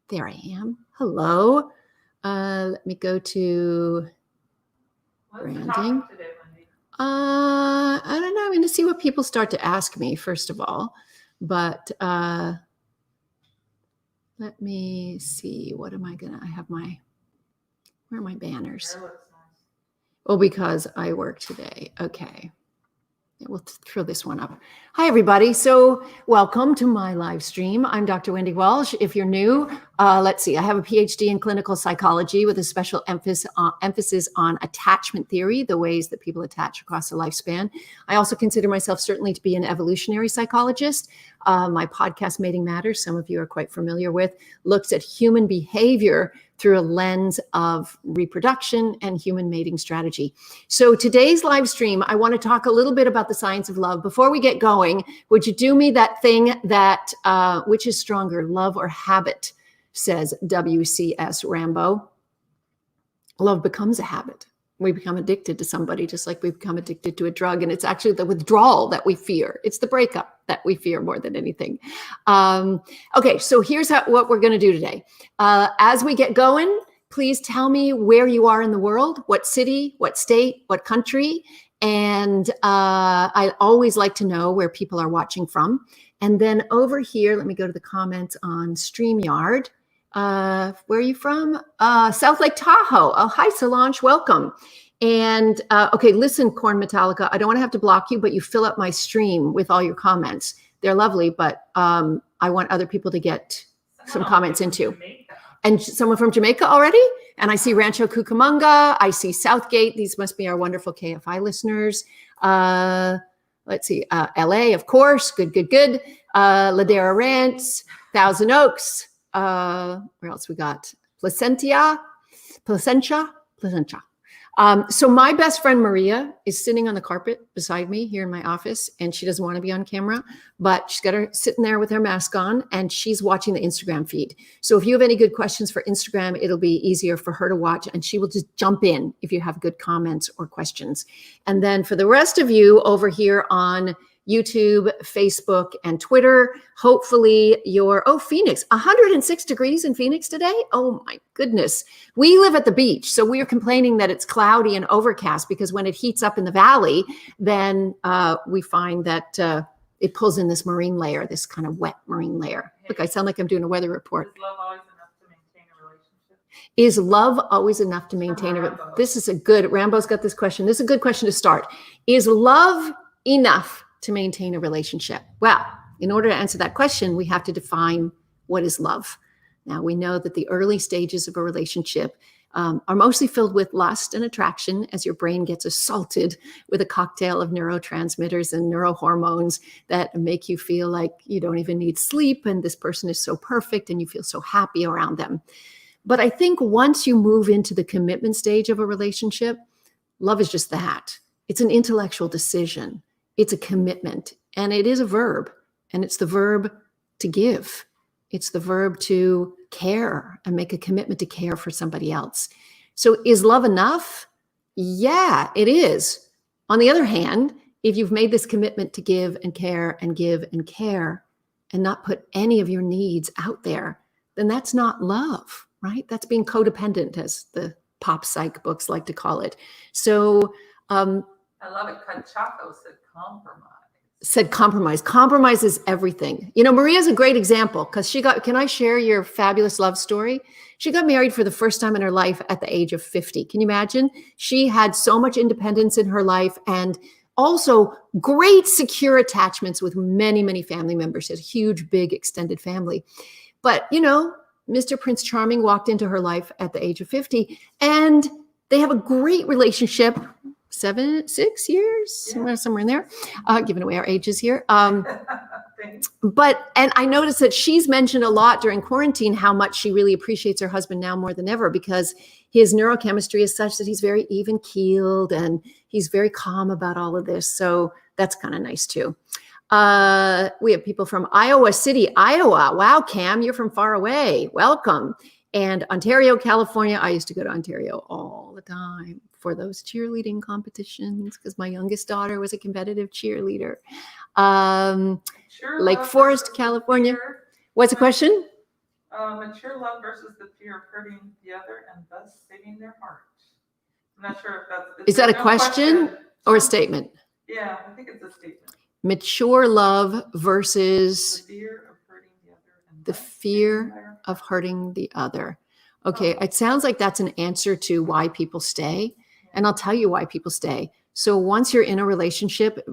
There I am. Hello. Let me go to branding. I don't know. I'm going to see what people start to ask me, first of all. But let me see. What am I going to? I have my, where are my banners? That looks nice. Oh, because I work today. Okay. We'll throw this one up. Hi, everybody. So welcome to my live stream. I'm Dr. Wendy Walsh. If you're new, let's see. I have a PhD in clinical psychology with a special emphasis on attachment theory, the ways that people attach across the lifespan. I also consider myself certainly to be an evolutionary psychologist. My podcast, Mating Matters, some of you are quite familiar with, looks at human behavior through a lens of reproduction and human mating strategy. So today's live stream, I want to talk a little bit about the science of love. Before we get going, would you do me that thing that, which is stronger, love or habit, says WCS Rambo. Love becomes a habit. We become addicted to somebody just like we become addicted to a drug. And it's actually the withdrawal that we fear. It's the breakup that we fear more than anything. Okay, so here's what we're going to do today. As we get going, please tell me where you are in the world, what city, what state, what country. And I always like to know where people are watching from. And then over here, let me go to the comments on StreamYard. Where are you from? South Lake Tahoe. Oh, hi, Solange. Welcome. And okay, listen, Corn Metallica, I don't want to have to block you, but you fill up my stream with all your comments. They're lovely, but I want other people to get some comments into. Jamaica. And someone from Jamaica already? And I see Rancho Cucamonga. I see Southgate. These must be our wonderful KFI listeners. Let's see, LA, of course. Good. Ladera Ranch, Thousand Oaks. Where else we got? Placentia. So my best friend Maria is sitting on the carpet beside me here in my office, and she doesn't want to be on camera, but she's got her sitting there with her mask on, and she's watching the Instagram feed. So if you have any good questions for Instagram, it'll be easier for her to watch, and she will just jump in if you have good comments or questions. And then for the rest of you over here on YouTube, Facebook, and Twitter. Hopefully Phoenix, 106 degrees in Phoenix today. Oh my goodness. We live at the beach, so we are complaining that it's cloudy and overcast because when it heats up in the valley, then we find that it pulls in this marine layer, this kind of wet marine layer. Look, I sound like I'm doing a weather report. Is love always enough to maintain a relationship? Is love always enough to maintain a This is a good, Rambo's got this question. This is a good question to start. Is love enough to maintain a relationship? Well, in order to answer that question, we have to define what is love. Now, we know that the early stages of a relationship are mostly filled with lust and attraction as your brain gets assaulted with a cocktail of neurotransmitters and neurohormones that make you feel like you don't even need sleep and this person is so perfect and you feel so happy around them. But I think once you move into the commitment stage of a relationship, love is just that. It's an intellectual decision. It's a commitment, and it is a verb, and it's the verb to give. It's the verb to care and make a commitment to care for somebody else. So is love enough? Yeah, it is. On the other hand, if you've made this commitment to give and care and give and care and not put any of your needs out there, then that's not love, right? That's being codependent, as the pop psych books like to call it. So, I love it. Cachaco said compromise. Compromise is everything. You know, Maria's a great example because can I share your fabulous love story? She got married for the first time in her life at the age of 50. Can you imagine? She had so much independence in her life and also great secure attachments with many, many family members. She had a huge, big, extended family. But, you know, Mr. Prince Charming walked into her life at the age of 50 and they have a great relationship. 6 years, somewhere in there, giving away our ages here. But I noticed that she's mentioned a lot during quarantine how much she really appreciates her husband now more than ever because his neurochemistry is such that he's very even keeled and he's very calm about all of this. So that's kind of nice too. We have people from Iowa City, Iowa. Wow, Cam, you're from far away. Welcome. And Ontario, California. I used to go to Ontario all the time for those cheerleading competitions because my youngest daughter was a competitive cheerleader. Lake Forest, California. What's the question? Mature love versus the fear of hurting the other and thus saving their heart. I'm not sure if that's... Is that a question or a statement? Yeah, I think it's a statement. Mature love versus the fear of hurting the other. And the fear of hurting the other. Okay, it sounds like that's an answer to why people stay. And I'll tell you why people stay. So once you're in a relationship,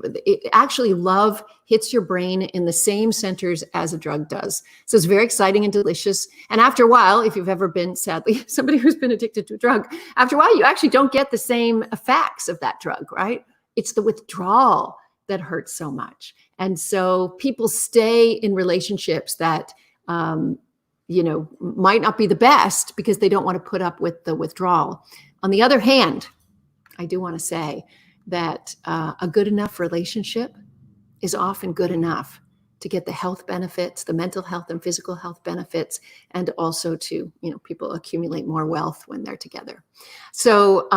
actually love hits your brain in the same centers as a drug does. So it's very exciting and delicious. And after a while, if you've ever been, sadly, somebody who's been addicted to a drug, after a while, you actually don't get the same effects of that drug, right? It's the withdrawal that hurts so much. And so people stay in relationships that, might not be the best because they don't want to put up with the withdrawal. On the other hand, I do want to say that a good enough relationship is often good enough to get the health benefits, the mental health and physical health benefits, and also to, people accumulate more wealth when they're together. So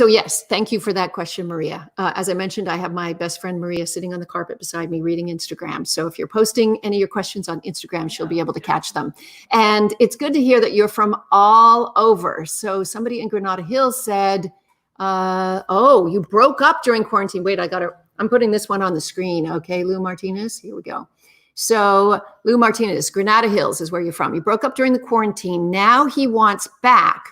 yes, thank you for that question, Maria. As I mentioned, I have my best friend, Maria, sitting on the carpet beside me reading Instagram. So if you're posting any of your questions on Instagram, she'll be able to catch them. And it's good to hear that you're from all over. So somebody in Granada Hills said, you broke up during quarantine. Wait, I'm putting this one on the screen. Okay, Lou Martinez, here we go. So Lou Martinez, Granada Hills is where you're from. You broke up during the quarantine. Now he wants back,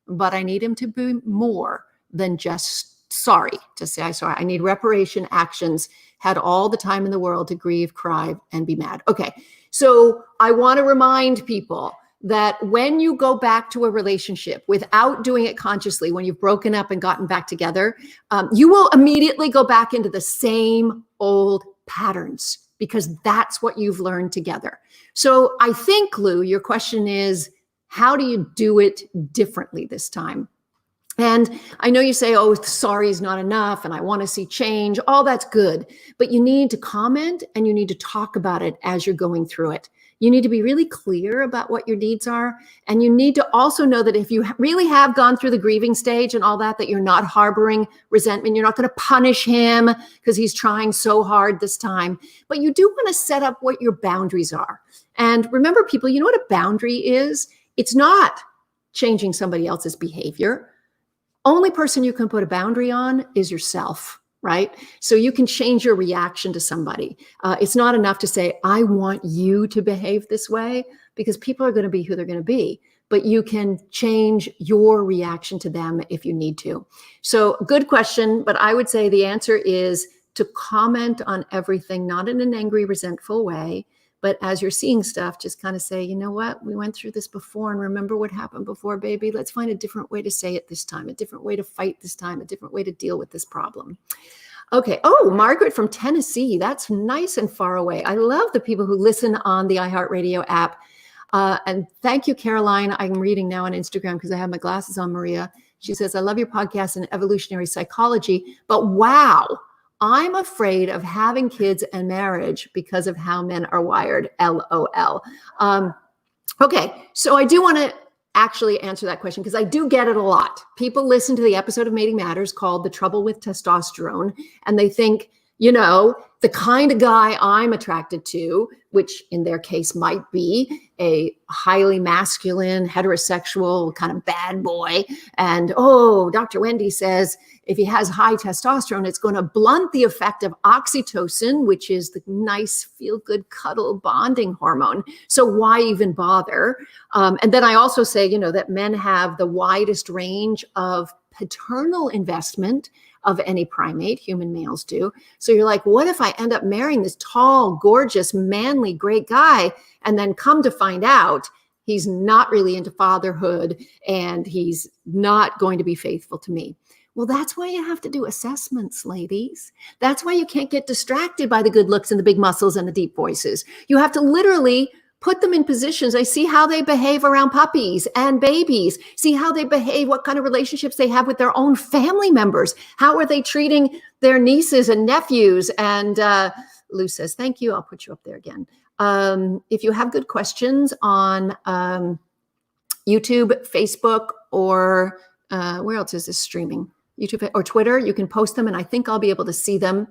but I need him to be more than just sorry, to say I'm sorry. I need reparation actions, had all the time in the world to grieve, cry, and be mad. Okay, so I want to remind people that when you go back to a relationship without doing it consciously, when you've broken up and gotten back together, you will immediately go back into the same old patterns because that's what you've learned together. So I think, Lou, your question is, how do you do it differently this time? And I know you say, oh, sorry is not enough and I want to see change. All that's good. But you need to comment and you need to talk about it as you're going through it. You need to be really clear about what your needs are. And you need to also know that if you really have gone through the grieving stage and all that, that you're not harboring resentment. You're not going to punish him because he's trying so hard this time. But you do want to set up what your boundaries are. And remember, people, you know what a boundary is? It's not changing somebody else's behavior. Only person you can put a boundary on is yourself, right? So you can change your reaction to somebody. It's not enough to say, I want you to behave this way, because people are going to be who they're going to be. But you can change your reaction to them if you need to. So good question, but I would say the answer is to comment on everything, not in an angry, resentful way, but as you're seeing stuff, just kind of say, you know what, we went through this before and remember what happened before, baby. Let's find a different way to say it this time, a different way to fight this time, a different way to deal with this problem. Okay. Oh, Margaret from Tennessee. That's nice and far away. I love the people who listen on the iHeartRadio app. And thank you, Caroline. I'm reading now on Instagram because I have my glasses on, Maria. She says, I love your podcast and evolutionary psychology, but wow, I'm afraid of having kids and marriage because of how men are wired. LOL. Okay, so I do want to actually answer that question because I do get it a lot. People listen to the episode of Mating Matters called The Trouble with Testosterone, and they think, the kind of guy I'm attracted to, which in their case might be a highly masculine, heterosexual kind of bad boy. And, Dr. Wendy says, if he has high testosterone, it's going to blunt the effect of oxytocin, which is the nice, feel-good, cuddle bonding hormone. So why even bother? And then I also say, that men have the widest range of paternal investment of any primate. Human males do. So you're like, what if I end up marrying this tall, gorgeous, manly, great guy, and then come to find out he's not really into fatherhood and he's not going to be faithful to me? Well, that's why you have to do assessments, ladies. That's why you can't get distracted by the good looks and the big muscles and the deep voices. You have to literally put them in positions. I see how they behave around puppies and babies. See how they behave, what kind of relationships they have with their own family members. How are they treating their nieces and nephews? And Lou says, thank you. I'll put you up there again. If you have good questions on YouTube, Facebook, or where else is this streaming? YouTube or Twitter, you can post them, and I think I'll be able to see them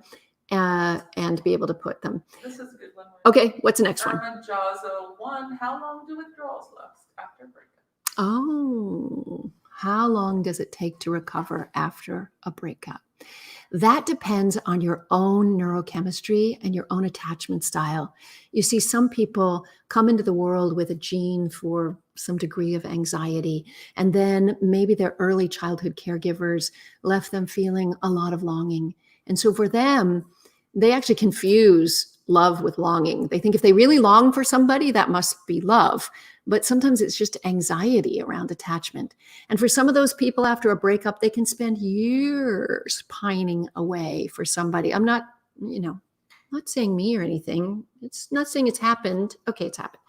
and be able to put them. This is a good one. Okay, what's the next one? Irma Jazzo 1. How long do withdrawals last after breakup? Oh, how long does it take to recover after a breakup? That depends on your own neurochemistry and your own attachment style. You see, some people come into the world with a gene for some degree of anxiety, and then maybe their early childhood caregivers left them feeling a lot of longing. And so for them, they actually confuse love with longing. They think if they really long for somebody, that must be love. But sometimes it's just anxiety around attachment. And for some of those people after a breakup, they can spend years pining away for somebody. I'm not, not saying me or anything. It's not saying it's happened. Okay, it's happened.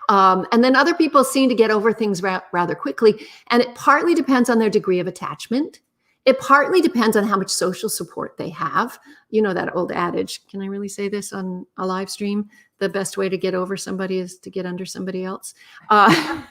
And then other people seem to get over things rather quickly. And it partly depends on their degree of attachment. It partly depends on how much social support they have. You know that old adage, can I really say this on a live stream? The best way to get over somebody is to get under somebody else. Not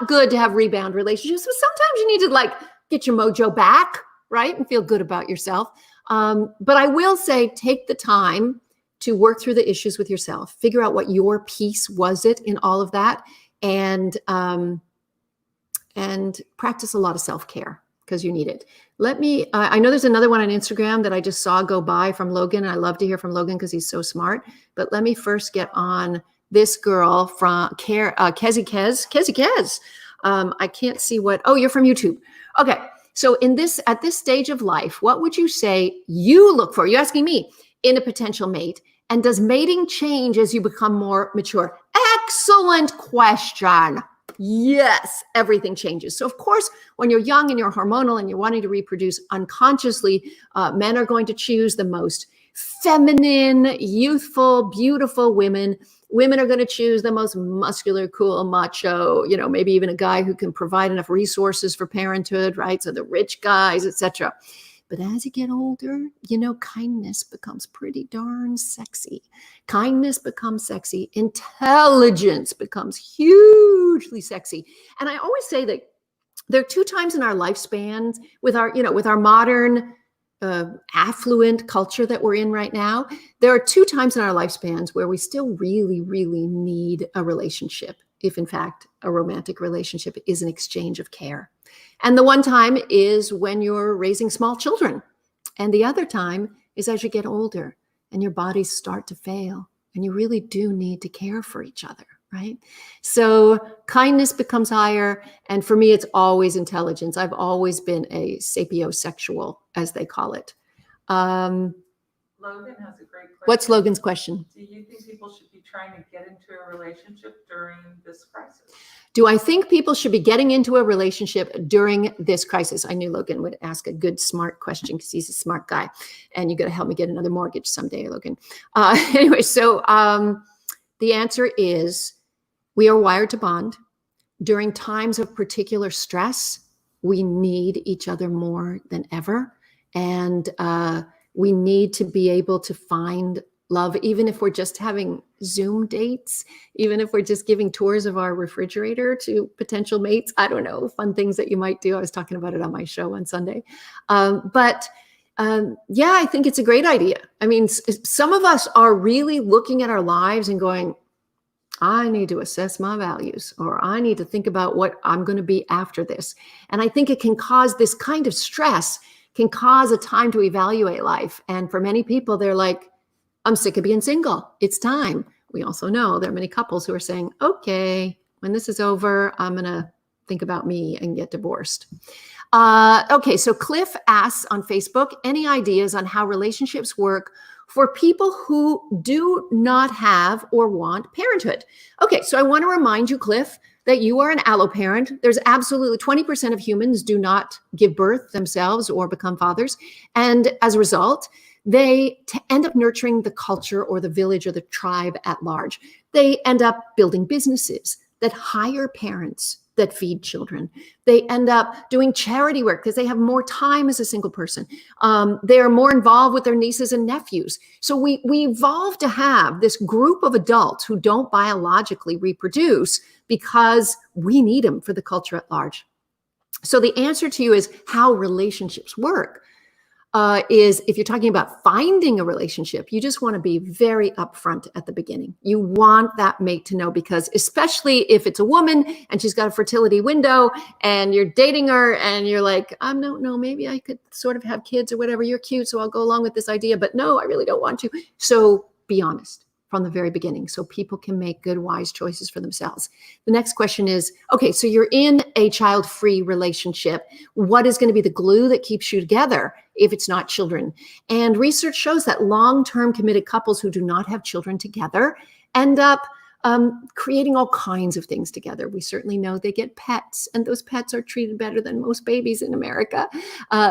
good to have rebound relationships, but sometimes you need to get your mojo back, right? And feel good about yourself. But I will say, take the time to work through the issues with yourself, figure out what your piece was it in all of that, and practice a lot of self-care, because you need it. I know there's another one on Instagram that I just saw go by from Logan. And I love to hear from Logan because he's so smart. But let me first get on this girl from Kezi Kez. I can't see you're from YouTube. Okay. So at this stage of life, what would you say you look for? You're asking me in a potential mate. And does mating change as you become more mature? Excellent question. Yes, everything changes. So of course, when you're young and you're hormonal and you're wanting to reproduce unconsciously, men are going to choose the most feminine, youthful, beautiful women. Women are going to choose the most muscular, cool, macho, maybe even a guy who can provide enough resources for parenthood, right? So the rich guys, etc. But as you get older, kindness becomes pretty darn sexy. Kindness becomes sexy. Intelligence becomes hugely sexy. And I always say that there are two times in our lifespans with our modern affluent culture that we're in right now. There are two times in our lifespans where we still really, really need a relationship, if in fact a romantic relationship is an exchange of care. And the one time is when you're raising small children. And the other time is as you get older and your bodies start to fail and you really do need to care for each other, right? So kindness becomes higher. And for me, it's always intelligence. I've always been a sapiosexual, as they call it. Logan has a great question. What's Logan's question? Do you think people should be trying to get into a relationship during this crisis? Do I think people should be getting into a relationship during this crisis? I knew Logan would ask a good, smart question because he's a smart guy. And you got to help me get another mortgage someday, Logan. Anyway, so the answer is we are wired to bond. During times of particular stress, we need each other more than ever. And we need to be able to find love, even if we're just having Zoom dates, even if we're just giving tours of our refrigerator to potential mates. I don't know, fun things that you might do. I was talking about it on my show on Sunday. Yeah, I think it's a great idea. I mean, some of us are really looking at our lives and going, I need to assess my values, or I need to think about what I'm going to be after this. And I think it can cause this kind of stress, can cause a time to evaluate life. And for many people, they're like, I'm sick of being single. It's time. We also know there are many couples who are saying, okay, when this is over, I'm going to think about me and get divorced. Okay, so Cliff asks on Facebook, any ideas on how relationships work for people who do not have or want parenthood? Okay, so I want to remind you, Cliff, that you are an alloparent. There's absolutely 20% of humans do not give birth themselves or become fathers. And as a result, they end up nurturing the culture or the village or the tribe at large. They end up building businesses that hire parents that feed children. They end up doing charity work because they have more time as a single person. They are more involved with their nieces and nephews. So we evolve to have this group of adults who don't biologically reproduce because we need them for the culture at large. So the answer to you is how relationships work. is if you're talking about finding a relationship, you just want to be very upfront at the beginning. You want that mate to know, because especially if it's a woman and she's got a fertility window and you're dating her and you're like, I don't know, maybe I could sort of have kids or whatever. You're cute, so I'll go along with this idea. But no, I really don't want to. So be honest from the very beginning so people can make good, wise choices for themselves. The next question is, okay, so you're in a child-free relationship. What is going to be the glue that keeps you together if it's not children? And research shows that long-term committed couples who do not have children together end up creating all kinds of things together. We certainly know they get pets, and those pets are treated better than most babies in America.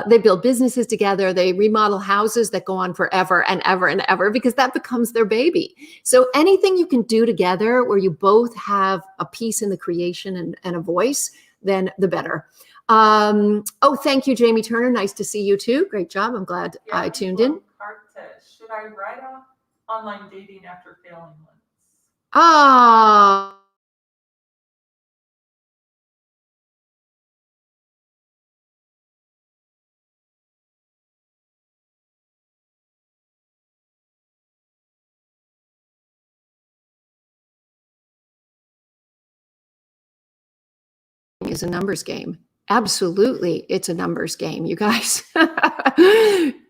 They build businesses together. They remodel houses that go on forever and ever and ever, because that becomes their baby. So anything you can do together where you both have a piece in the creation and a voice, then the better. Oh, thank you, Jamie Turner. Nice to see you too. Great job. I'm glad I tuned in. Should I write off online dating after failing once? Oh, is a numbers game. Absolutely, it's a numbers game, you guys.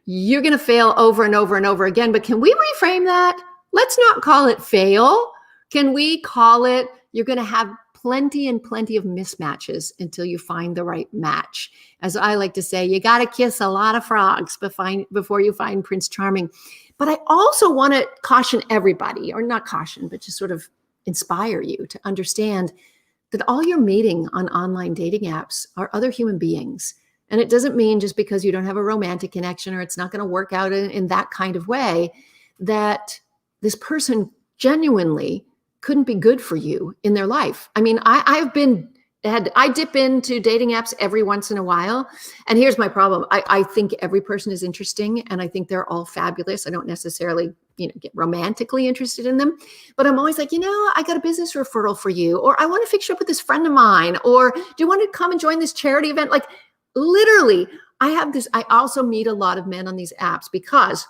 You're going to fail over and over and over again, but can we reframe that? Let's not call it fail. Can we call it, you're going to have plenty and plenty of mismatches until you find the right match. As I like to say, you got to kiss a lot of frogs before you find Prince Charming. But I also want to caution everybody, or not caution, but just sort of inspire you to understand that all you're meeting on online dating apps are other human beings. And it doesn't mean just because you don't have a romantic connection or it's not going to work out in that kind of way, that this person genuinely couldn't be good for you in their life. I mean, I dip into dating apps every once in a while. And here's my problem. I think every person is interesting and I think they're all fabulous. I don't necessarily, get romantically interested in them, but I'm always like, I got a business referral for you, or I want to fix you up with this friend of mine, or do you want to come and join this charity event? Like literally, I also meet a lot of men on these apps because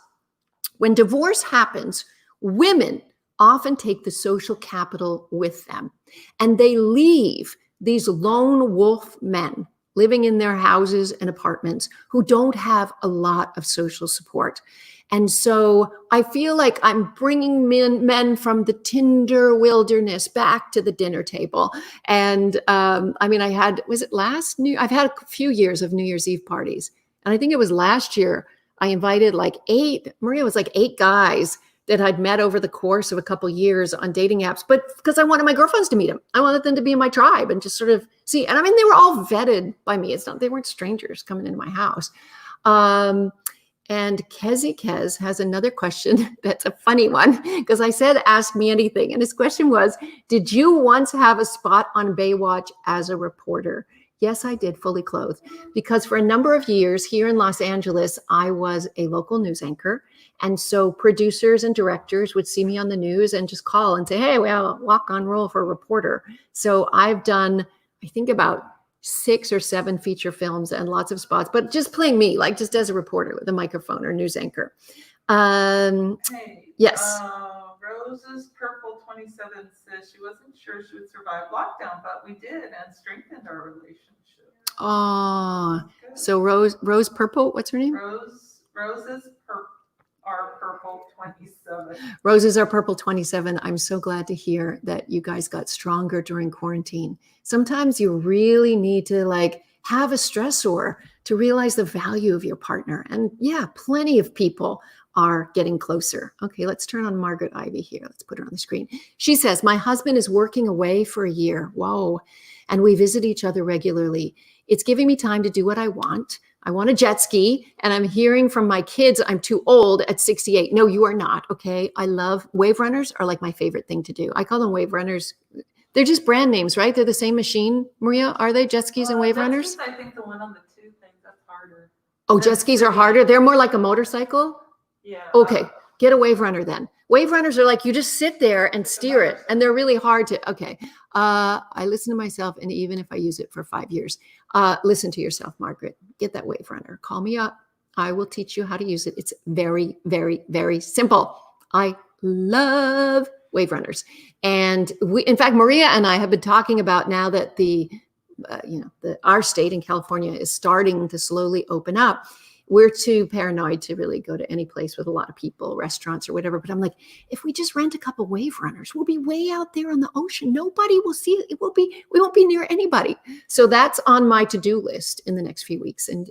when divorce happens, women often take the social capital with them and they leave these lone wolf men living in their houses and apartments who don't have a lot of social support. And so I feel like I'm bringing men from the Tinder wilderness back to the dinner table. And I've had a few years of New Year's Eve parties. And I think it was last year I invited eight guys that I'd met over the course of a couple years on dating apps, but because I wanted my girlfriends to meet them. I wanted them to be in my tribe and just sort of see. And I mean, they were all vetted by me. They weren't strangers coming into my house. And Kez has another question that's a funny one, because I said, ask me anything. And his question was, did you once have a spot on Baywatch as a reporter? Yes, I did, fully clothed, because for a number of years here in Los Angeles, I was a local news anchor. And so producers and directors would see me on the news and just call and say, hey, well, walk on roll for a reporter. So I've done, I think, about 6 or 7 feature films and lots of spots, but just playing me, like just as a reporter with a microphone or news anchor. Yes. Rose's Purple 27 says she wasn't sure she would survive lockdown, but we did and strengthened our relationship. Oh, so Rose Purple, what's her name? Rose's Purple 27. Roses are Purple 27. I'm so glad to hear that you guys got stronger during quarantine. Sometimes you really need to have a stressor to realize the value of your partner. And yeah, plenty of people are getting closer. Okay, let's turn on Margaret Ivy here. Let's put her on the screen. She says, my husband is working away for a year. Whoa. And we visit each other regularly. It's giving me time to do what I want. I want a jet ski, and I'm hearing from my kids I'm too old at 68. No, you are not, okay? I love wave runners are like my favorite thing to do. I call them wave runners. They're just brand names, right? They're the same machine, Maria. Are they jet skis and wave runners? I think the one on the 2 thing, that's harder. Oh, jet skis are harder? They're more like a motorcycle? Yeah. Okay, get a wave runner then. Wave runners are like you just sit there and steer it, and they're really hard to, okay. I listen to myself, and even if I use it for 5 years, listen to yourself, Margaret. Get that wave runner. Call me up. I will teach you how to use it. It's very, very, very simple. I love wave runners. And in fact, Maria and I have been talking about now that our state in California is starting to slowly open up. We're too paranoid to really go to any place with a lot of people, restaurants or whatever. But I'm like, if we just rent a couple wave runners, we'll be way out there on the ocean. Nobody will see it. We won't be near anybody. So that's on my to-do list in the next few weeks. And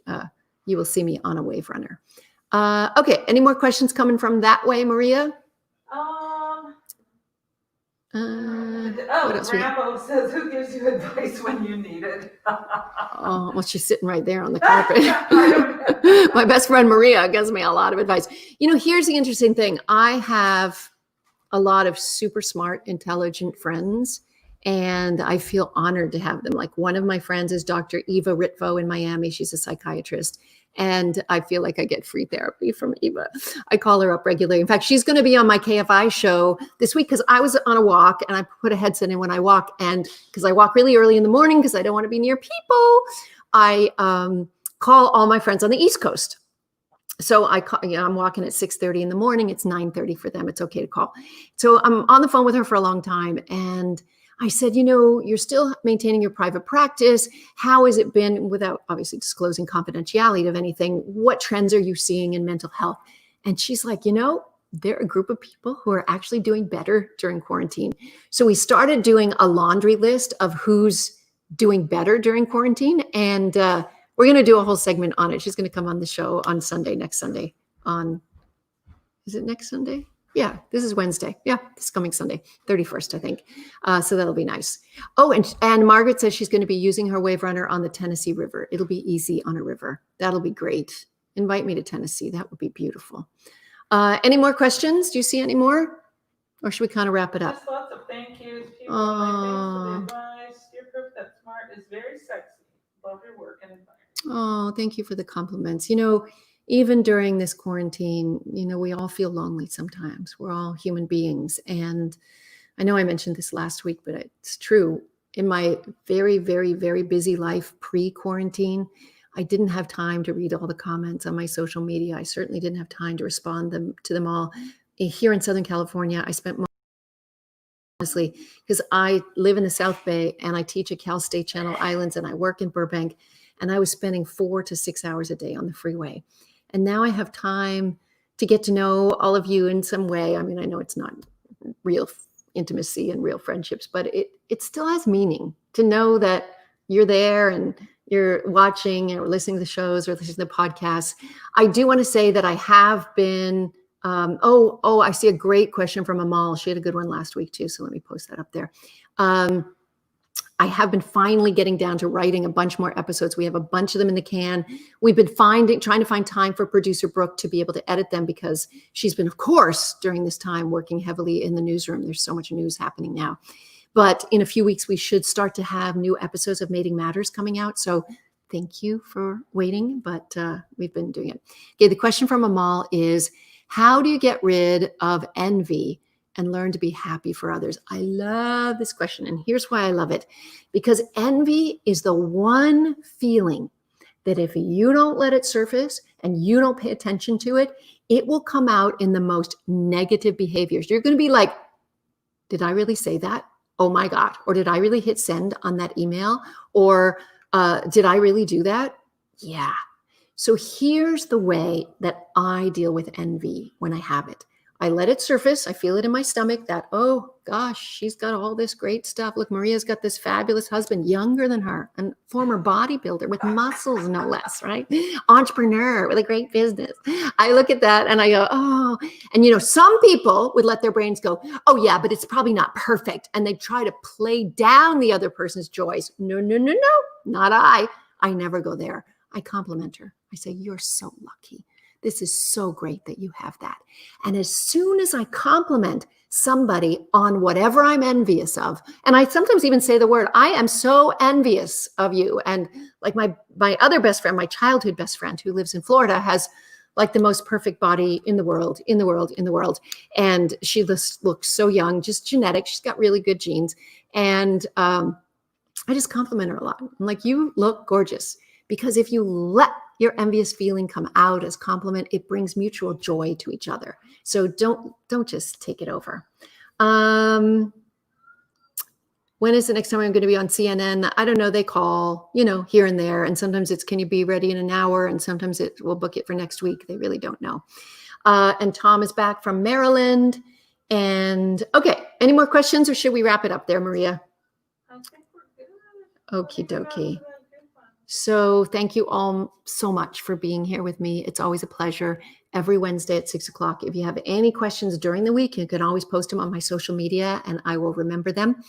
you will see me on a wave runner. Okay. Any more questions coming from that way, Maria? What else Rambo says, who gives you advice when you need it? Oh, well, she's sitting right there on the carpet. My best friend Maria gives me a lot of advice. Here's the interesting thing. I have a lot of super smart, intelligent friends, and I feel honored to have them. Like one of my friends is Dr. Eva Ritvo in Miami. She's a psychiatrist. And I feel like I get free therapy from Eva. I call her up regularly. In fact, she's going to be on my KFI show this week because I was on a walk and I put a headset in when I walk. And because I walk really early in the morning because I don't want to be near people, I call all my friends on the East Coast. So I'm walking at 6:30 in the morning. It's 9:30 for them. It's okay to call. So I'm on the phone with her for a long time. And I said, you're still maintaining your private practice. How has it been, without obviously disclosing confidentiality of anything? What trends are you seeing in mental health? And she's like, they're a group of people who are actually doing better during quarantine. So we started doing a laundry list of who's doing better during quarantine. And we're going to do a whole segment on it. She's going to come on the show on next Sunday. Is it next Sunday? Yeah, this is Wednesday. Yeah, this coming Sunday, 31st, I think. So that'll be nice. Oh, and Margaret says she's going to be using her wave runner on the Tennessee River. It'll be easy on a river. That'll be great. Invite me to Tennessee. That would be beautiful. Any more questions? Do you see any more? Or should we kind of wrap it up? Just lots of thank yous. People like, thanks for the advice. You're proof that smart is very sexy. Love your work and advice. Oh, thank you for the compliments. Even during this quarantine, we all feel lonely sometimes. We're all human beings. And I know I mentioned this last week, but it's true. In my very, very, very busy life pre-quarantine, I didn't have time to read all the comments on my social media. I certainly didn't have time to respond to them all. Here in Southern California, I spent honestly, because I live in the South Bay and I teach at Cal State Channel Islands and I work in Burbank, and I was spending 4 to 6 hours a day on the freeway. And now I have time to get to know all of you in some way. I mean, I know it's not real intimacy and real friendships, but it still has meaning to know that you're there and you're watching or listening to the shows or listening to the podcasts. I do want to say that I have been, I see a great question from Amal. She had a good one last week too. So let me post that up there. I have been finally getting down to writing a bunch more episodes. We have a bunch of them in the can. We've been trying to find time for producer Brooke to be able to edit them because she's been, of course, during this time working heavily in the newsroom. There's so much news happening now. But in a few weeks, we should start to have new episodes of Mating Matters coming out. So thank you for waiting, but we've been doing it. Okay, the question from Amal is, how do you get rid of envy and learn to be happy for others? I love this question. And here's why I love it. Because envy is the one feeling that if you don't let it surface and you don't pay attention to it, it will come out in the most negative behaviors. You're going to be like, did I really say that? Oh my God. Or did I really hit send on that email? Or did I really do that? Yeah. So here's the way that I deal with envy when I have it. I let it surface. I feel it in my stomach that, oh gosh, she's got all this great stuff. Look, Maria's got this fabulous husband, younger than her, and former bodybuilder with muscles, no less, right? Entrepreneur with a great business. I look at that and I go, oh, and some people would let their brains go, oh yeah, but it's probably not perfect. And they try to play down the other person's joys. No, not I. I never go there. I compliment her. I say, you're so lucky. This is so great that you have that. And as soon as I compliment somebody on whatever I'm envious of, and I sometimes even say the word, I am so envious of you. And like my other best friend, my childhood best friend who lives in Florida, has like the most perfect body in the world. And she looks so young, just genetic. She's got really good genes. And I just compliment her a lot. I'm like, you look gorgeous. Because if you let your envious feeling come out as compliment, it brings mutual joy to each other. So don't just take it over. When is the next time I'm going to be on CNN? I don't know. They call, here and there. And sometimes it's, can you be ready in an hour? And sometimes it will book it for next week. They really don't know. And Tom is back from Maryland. And okay, any more questions or should we wrap it up there, Maria? I think we're good. Okie dokie. So thank you all so much for being here with me. It's always a pleasure. Every Wednesday at 6 o'clock. If you have any questions during the week, you can always post them on my social media and I will remember them.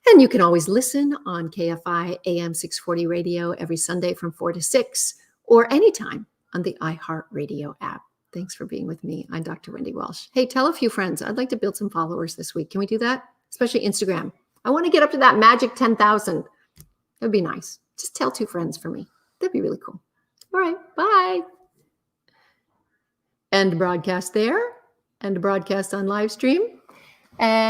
And you can always listen on KFI AM 640 radio every Sunday from 4 to 6 or anytime on the iHeartRadio app. Thanks for being with me. I'm Dr. Wendy Walsh. Hey, tell a few friends. I'd like to build some followers this week. Can we do that? Especially Instagram. I want to get up to that magic 10,000. That'd be nice. Just tell 2 friends for me. That'd be really cool. All right. Bye. End broadcast there. End broadcast on live stream. And